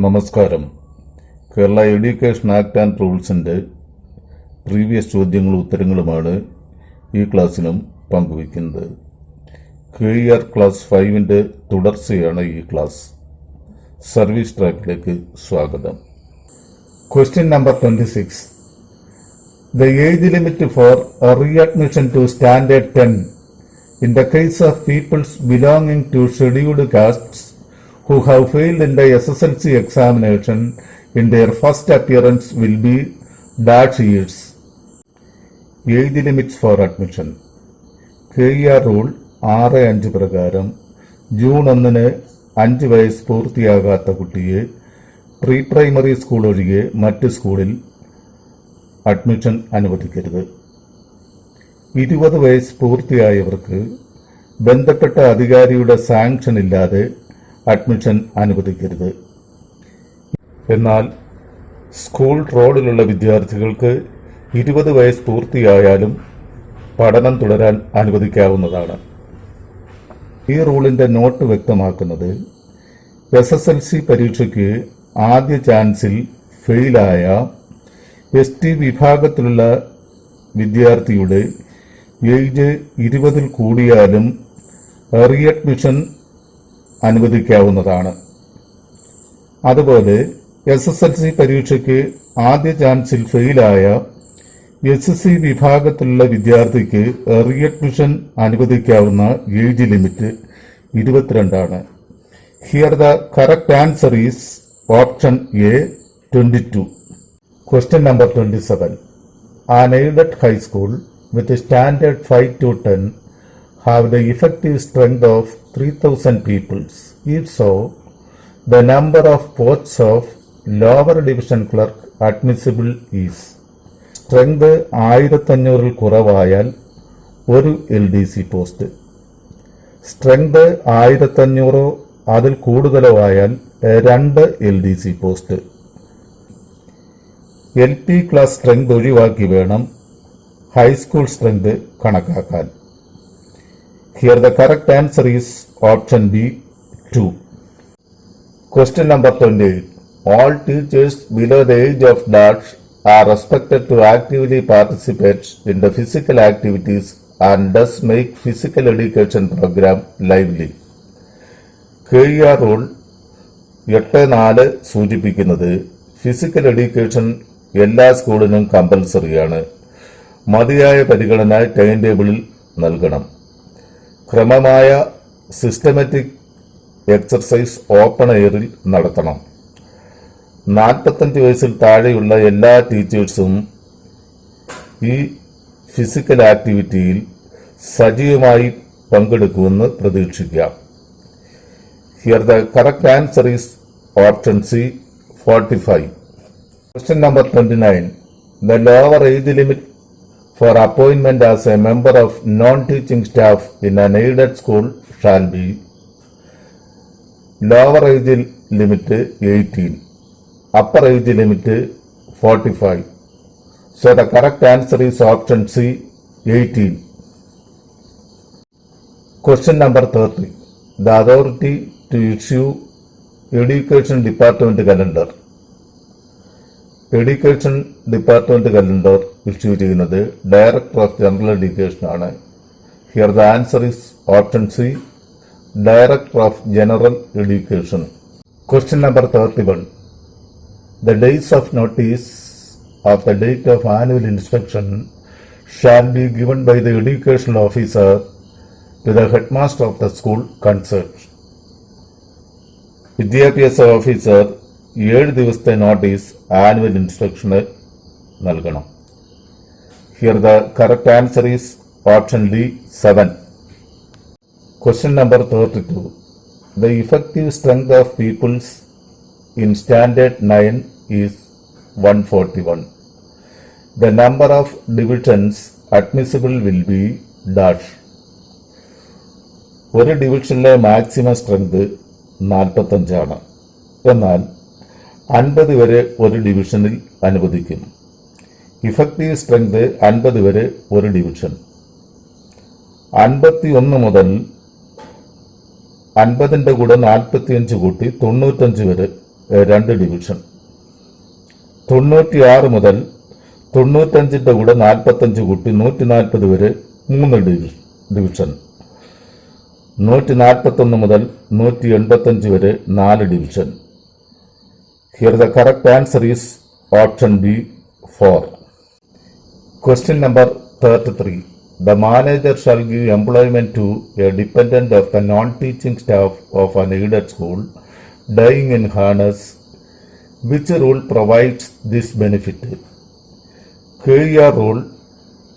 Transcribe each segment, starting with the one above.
നമസ്കാരം. Kerala education act and റൂൾസിൻ്റെ previous ചോദ്യങ്ങളും ഉത്തരങ്ങളുമാണ് ഈ ക്ലാസ്സിലും പങ്കുവയ്ക്കുന്നത്. KER ക്ലാസ് 5ൻ്റെ തുടർച്ചയാണ് ഈ ക്ലാസ്. സർവീസ് ട്രാക്കിലേക്ക് സ്വാഗതം. Question number 26. The age limit for a readmission to Standard 10 in the case of peoples belonging to scheduled castes who have failed in the SSLC examination in their first appearance will be dash years. Age limits for admission. KER rule 6.5 പ്രകാരം June 1 5 വയസ്സ് പൂർത്തിയാകാത്ത കുട്ടിയെ pre primary school ഒഴികെ മറ്റ് സ്കൂളിൽ admission അനുവദിക്കരുത്. 20 വയസ്സ് പൂർത്തിയായവർക്ക് ബന്ധപ്പെട്ട അധികാരിയുടെ സാങ്ഷൻ ഇല്ലാതെ അഡ്മിഷൻ അനുവദിക്കരുത്. എന്നാൽ സ്കൂൾ റോളിലുള്ള വിദ്യാർത്ഥികൾക്ക് 20 വയസ്സ് പൂർത്തിയായാലും പഠനം തുടരാൻ അനുവദിക്കാവുന്നതാണ്. ഈ റൂളിൻ്റെ നോട്ട് വ്യക്തമാക്കുന്നത് SSLC പരീക്ഷയ്ക്ക് ആദ്യ ചാൻസിൽ ഫെയിലായ ST വിഭാഗത്തിലുള്ള വിദ്യാർത്ഥിയുടെ ഏജ് 20 കൂടിയാലും റീഅഡ്മിഷൻ അനുവദിക്കാവുന്നതാണ്. അതുപോലെ SSLC പരീക്ഷയ്ക്ക് ആദ്യ ചാൻസിൽ ഫെയിലായ SC വിഭാഗത്തിലുള്ള വിദ്യാർത്ഥിക്ക് റീഅഡ്മിഷൻ അനുവദിക്കാവുന്ന ഏജ് ലിമിറ്റ് 22 ആണ്. Here the correct answer is option A 22. Question number 27. An aided high school with standard 5 to 10 have the effective strength of 3,000 pupils. If so, the number of posts of lower division clerk admissible is. Strength 1500 കുറവായാൽ ഒരു LDC post, strength 1500 അതിൽ കൂടുതലോ ആയാൽ 2 LDC post. LP class strength ഒഴിവാക്കി വേണം high school strength കണക്കാക്കാൻ. Here the correct answer is option B 2. Question number 28. All teachers below the age of dash are expected to actively participate in the physical activities and thus make physical education program lively. KER rule 8.4 സൂചിപ്പിക്കുന്നത് physical education എല്ലാ സ്കൂളിനും കമ്പൽസറിയാണ്. മതിയായ പരിഗണന time ടേബിളിൽ നൽകണം. ക്രമമായ systematic exercise open എയറിൽ നടത്തണം. 45 വയസ്സിൽ താഴെയുള്ള എല്ലാ ടീച്ചേഴ്സും ഈ ഫിസിക്കൽ ആക്ടിവിറ്റിയിൽ സജീവമായി പങ്കെടുക്കുമെന്ന് പ്രതീക്ഷിക്കാം. Here the correct answer is option C 45. Question number 29. The lower age limit for appointment as a member of non-teaching staff in an aided school shall be. Lower age limit 18, upper age limit 45. So the correct answer is option C 18. Question number 30. The authority to issue Education Department calendar. Education department calendar issue ചെയ്യുന്നത് director of general education ആണ്. Here the answer is option C director of general education. Question number 31. The days of notice of the date of annual inspection shall be given by the educational officer to the headmaster of the school concerned. വിദ്യാഭ്യാസ officer 7 ദിവസത്തെ notice annual ഇൻസ്പെക്ഷന് നൽകണം. Here the correct answer is option D 7. Question number 32. The effective strength of pupils in standard 9 is 141. The number of divisions admissible will be dash. ഒരു ഡിവിഷനിലെ maximum strength 45 ആണ്. എന്നാൽ 50 വരെ ഒരു ഡിവിഷനിൽ അനുവദിക്കും. ഇഫക്റ്റീവ് സ്ട്രെങ്ത് 50 വരെ ഒരു ഡിവിഷൻ. 51 മുതൽ 50ന്റെ കൂടെ 45 കൂട്ടി 95 വരെ 2 ഡിവിഷൻ. 96 മുതൽ 95ന്റെ കൂടെ 45 കൂട്ടി 140 വരെ 3 ഡിവിഷൻ. 141 മുതൽ 185 വരെ 4 division. Here the correct answer is option B, 4. Question number 33. The manager shall give employment to a dependent of the non-teaching staff of an aided school dying in harness. Which rule provides this benefit? KER rule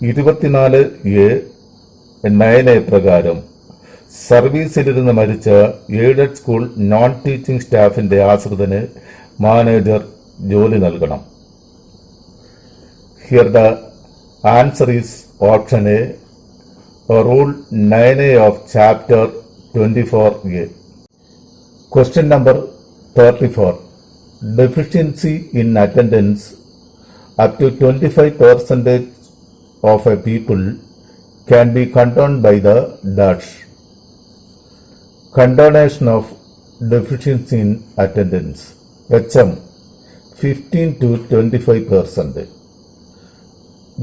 24A 9A പ്രകാരം സർവീസിലിരുന്ന് മരിച്ച aided school non teaching സ്റ്റാഫിന്റെ ആശ്രിതന് manager ജോലി നൽകണം. Here the answer is option A, rule 9A of chapter 24A. Question number 34. Deficiency in attendance up to 25% of a people can be condoned by the dash. Condonation of deficiency in attendance. HM 15 to 25%.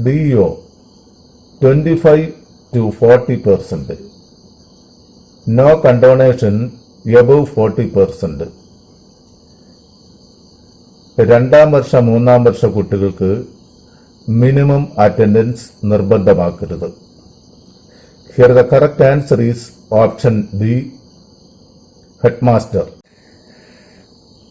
DO 25 to 40%. No condonation above 40%. രണ്ടാം വർഷ മൂന്നാം വർഷ കുട്ടികൾക്ക് minimum attendance നിർബന്ധമാക്കരുത്. Here the correct answer is option B, headmaster.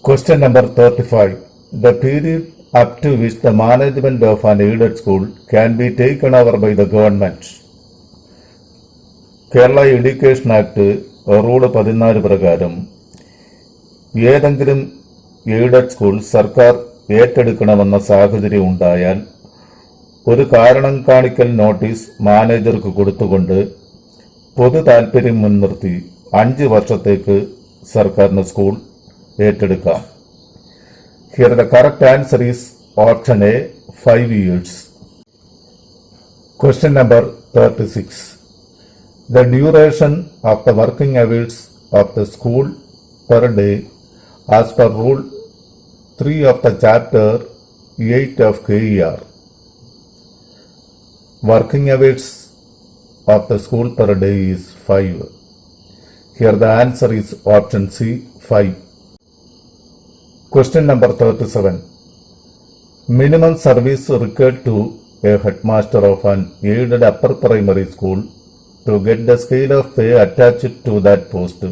Question number 35. The period up to which the management of an aided school can be taken over by the government. Kerala education act rule 14 പ്രകാരം ഏതെങ്കിലും aided school സർക്കാർ ഏറ്റെടുക്കണമെന്ന സാഹചര്യം ഉണ്ടായാൽ ഒരു കാരണം കാണിക്കൽ notice മാനേജർക്ക് കൊടുത്തുകൊണ്ട് പൊതു താൽപര്യം മുൻനിർത്തി 5 വർഷത്തേക്ക് സർക്കാരിന് സ്കൂൾ ഏറ്റെടുക്കാം. Here the correct answer is option A, 5 years. Question number 36. The duration of the working hours of the school per day as per rule 3 of the chapter 8 of KER. Working hours of the school per day is 5. Here the answer is option C, 5. Question number 37. Minimum service required to a headmaster of an aided upper primary school to get the scale of pay attached to that post.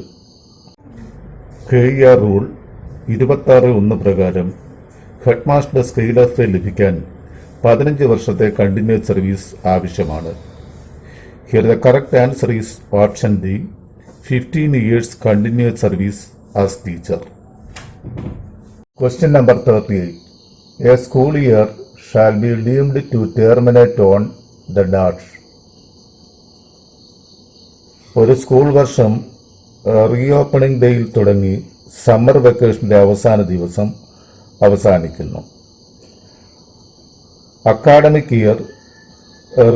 KER rule 26(1) പ്രകാരം headmaster scale of pay ലഭിക്കാൻ 15 വർഷത്തെ continuous service ആവശ്യമാണ്. Here the correct answer is option D, 15 years continuous service as teacher. Question number 38. A school year shall be deemed to terminate on the dash. ഒരു school വർഷം reopening ഡേയിൽ തുടങ്ങി summer വെക്കേഷന്റെ അവസാന ദിവസം അവസാനിക്കുന്നു. അക്കാഡമിക് ഇയർ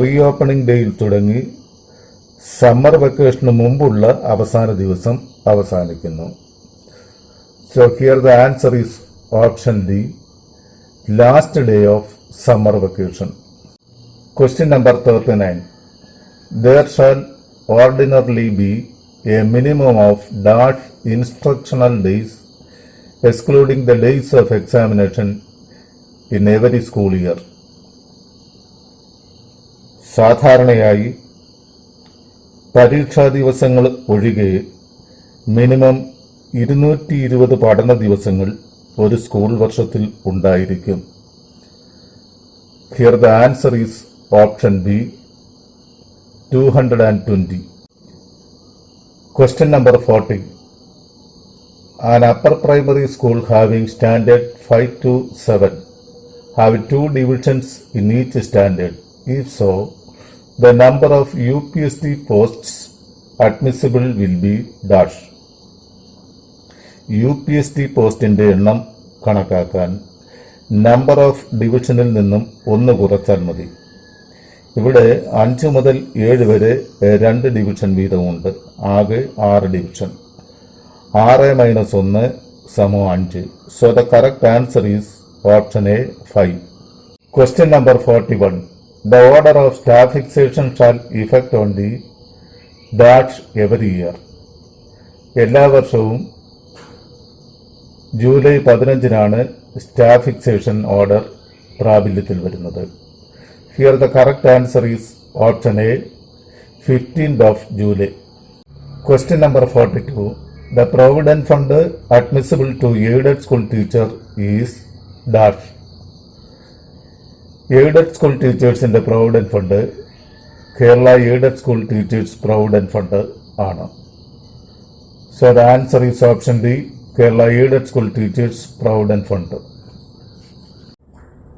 റീഓപ്പണിംഗ് ഡേയിൽ തുടങ്ങി summer വെക്കേഷന് മുമ്പുള്ള അവസാന ദിവസം അവസാനിക്കുന്നു. So here the answer is option D, last day of summer vacation. Question number 39. There shall ordinarily be a minimum of dash instructional days excluding the days of examination in every school year. സാധാരണയായി പരീക്ഷാ ദിവസങ്ങൾ ഒഴികെ minimum 220 പഠന ദിവസങ്ങൾ ഒരു school വർഷത്തിൽ ഉണ്ടായിരിക്കും. Here the answer is option B, 220. Question number 40. An upper primary school having standard 5 to 7 have 2 divisions in each standard. If so, the number of UPSD posts admissible will be dash. UPSD പോസ്റ്റിന്റെ എണ്ണം കണക്കാക്കാൻ number of ഡിവിഷനിൽ നിന്നും 1 കുറച്ചാൽ മതി. ഇവിടെ 5 മുതൽ 7 വരെ 2 ഡിവിഷൻ വീതമുണ്ട്. ആകെ 6 division. 6 - 1 5. So the correct answer is option A 5. Question number 41. The order of staff fixation shall effect on the dash every year. എല്ലാ വർഷവും ജൂലൈ 15-നാണ് സ്റ്റാഫ് ഫിക്സേഷൻ ഓർഡർ പ്രാബല്യത്തിൽ വരുന്നത്. Here the correct answer is option A 15th of July. Question number 42. The provident fund admissible to aided school teacher is dash. Aided school teachers in the provident fund Kerala Aided School Teachers Provident Fund ആണ്. So the answer is option D, Kerala Aided School Teachers Provident Fund.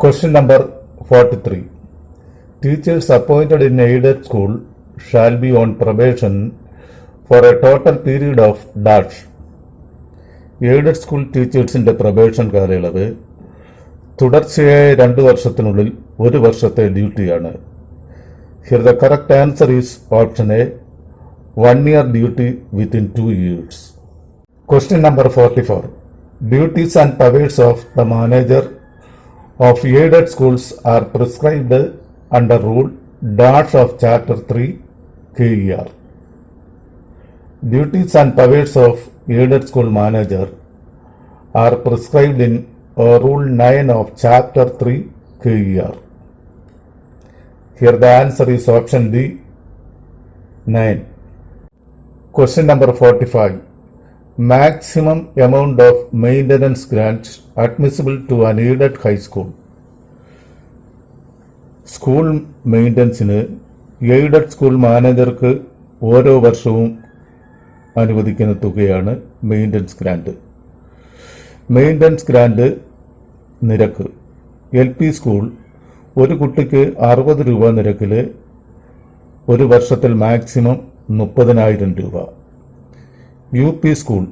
Question number 43. Teachers appointed in aided school shall be on probation for a total period of dash. Aided school ടീച്ചേഴ്സിന്റെ probation കാലയളവ് തുടർച്ചയായ 2 വർഷത്തിനുള്ളിൽ 1 വർഷത്തെ ഡ്യൂട്ടിയാണ്. Here the correct answer is option A 1 year duty within 2 years. Question number 44. Duties and powers of the manager of aided schools are prescribed under rule dash of chapter 3 KER. Duties and powers of aided school manager are prescribed in rule 9 of chapter 3 KER. Here the answer is option D 9. Question number 45. Maximum amount of maintenance grants admissible to an aided high school. School മെയിൻ്റനൻസിന് aided school മാനേജർക്ക് ഓരോ വർഷവും അനുവദിക്കുന്ന തുകയാണ് maintenance grant. Maintenance grant നിരക്ക് LP school ഒരു കുട്ടിക്ക് 60 രൂപ നിരക്കിൽ ഒരു വർഷത്തിൽ മാക്സിമം 30,000 രൂപ. UP സ്കൂൾ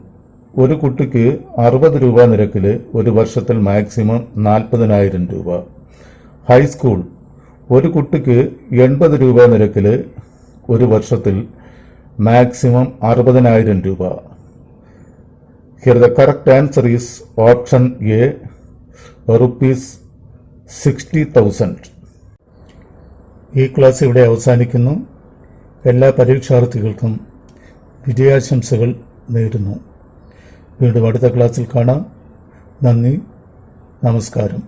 ഒരു കുട്ടിക്ക് 60 രൂപ നിരക്കിൽ ഒരു വർഷത്തിൽ മാക്സിമം 40,000 രൂപ. ഹൈസ്കൂൾ ഒരു കുട്ടിക്ക് 80 രൂപ നിരക്കിൽ ഒരു വർഷത്തിൽ മാക്സിമം 60,000 രൂപ. Here the correct answer is option A ₹60,000. ഈ ക്ലാസ് ഇവിടെ അവസാനിക്കുന്നു. എല്ലാ പരീക്ഷാർത്ഥികൾക്കും വിജയാശംസകൾ നേരുന്നു. വീണ്ടും അടുത്ത ക്ലാസ്സിൽ കാണാം. നന്ദി, നമസ്കാരം.